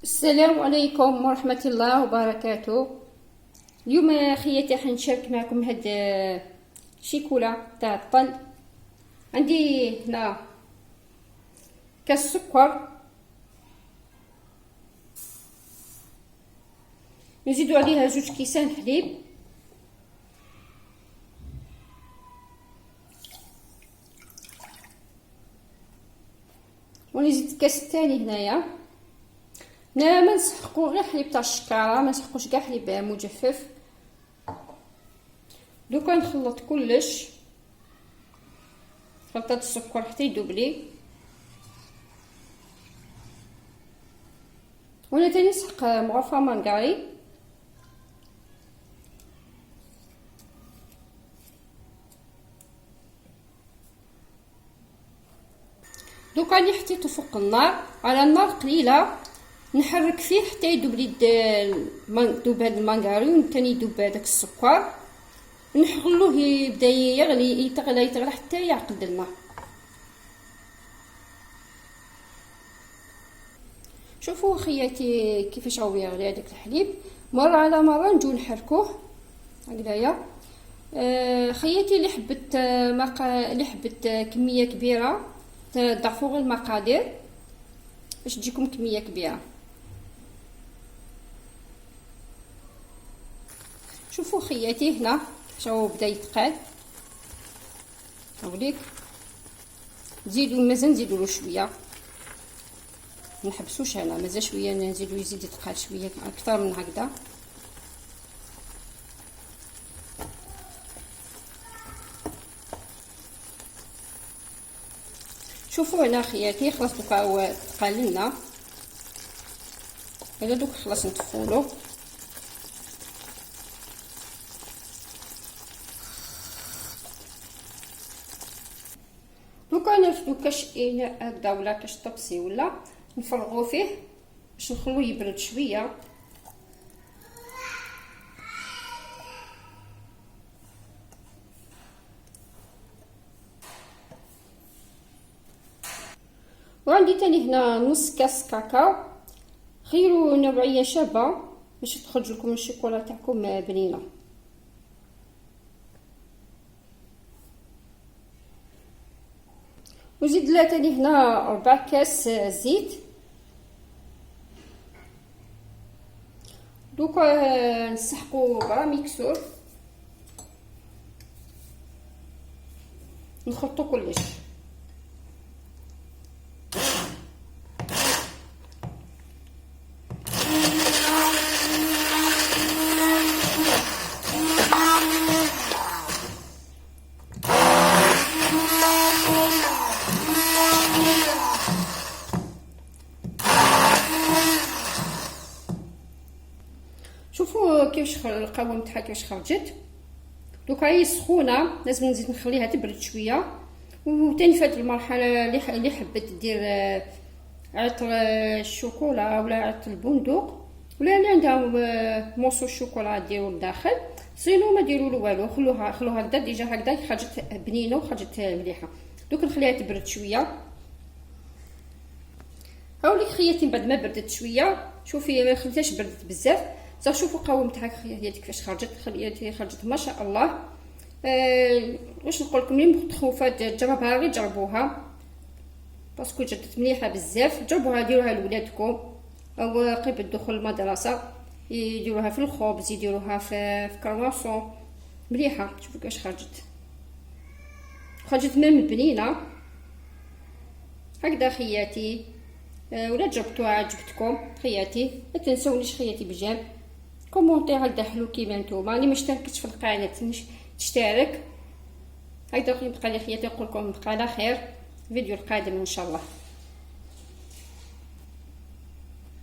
السلام عليكم ورحمة الله وبركاته. اليوم خياتي حنشارك معكم هاد شيكولا تاع الطل. عندي هنا كاس سكر، نزيدو عليها 2 كيسان حليب، ونزيد كاس الثاني هنايا. لا ما نسحقو غير حليب تاع الشكاره، ما نسحقوش كاع حليب مجفف. دوكا نخلط كلش، خلطة السكر حتى يدوبلي، وانا تاني نسحق مغرفه مانكاري. دوكا اللي حطيته فوق النار على النار قليله، نحرك فيه حتى يذوب لي يذوب هذا المانكاري وثاني يذوب هذاك السكر. نخلوه يبدا يغلي، يتغلى حتى يعقد الماء. شوفوا خياتي كيفاش راهو يغلي هذاك الحليب، مره على مره نجيو نحركوه هكذايا. خياتي اللي حبت كميه كبيره ضعفوا غير المقادير باش تجيكم كميه كبيره. شوفوا خياتي هنا شو بدا يتقاد. هاوليك نزيدو، مازال نزيدو له شويه، نحبسوش هنا، مازال شويه نزيدو يزيد يتقاد شويه اكثر من هكذا. شوفوا هنا خياتي خلاص دوكا هو تقال لنا هذا، دوك خلاص نطفولو. دوكا نرفدو كاش اناء هكذا ولا كاش طبسي ولا نفرغو فيه باش نخلوه يبرد شويه. وعندي تاني هنا نص كاس كاكاو، خيروا نوعيه شابه باش تخرج لكم الشوكولا تاعكم بنينه. وزيد لها تاني هنا 4 كاس زيت. دوكا نسحقو برا ميكسور، نخلطو كلش. شوفوا كيفاش القوام تاعها كيفاش خرجت. دوكا هي سخونه، لازم نزيد نخليها تبرد شويه. وتاني في هذه المرحله اللي حبت دير عطر الشوكولا ولا عطر البندق ولا اللي عندها موصو الشوكولا ديروا لداخل، سينو ما ديروا له والو، خلوها هكذا ديجا هكذا خرجت بنينه وخرجت مليحه. دوك نخليها تبرد شويه. هاوليك خياتي بعد ما بردت شويه، شوفي ما خليتهاش بردت بزاف. صافي شوفوا القوام تاعها خياتي كيفاش خرجت. خياتي خرجت ما شاء الله. واش نقول لكم، اللي متخوفه تجربها غير جربوها باسكو جدت مليحه بزاف. جربوها ديروها لولادكم او قبل الدخول المدرسه، يديروها في الخبز، يديروها في كرواسون مليحه. شوفوا كيفاش خرجت ميم بنينه هكذا خياتي. ولا جربتوها عجبتكم خياتي، ما تنسونيش خياتي بجنب كومونتير هكذا حلو كيما نتوما. اللي ما اشتركتش في القناه تشترك. هكذا بقى لي خياتي، نقول لكم بقى على خير. الفيديو القادم ان شاء الله.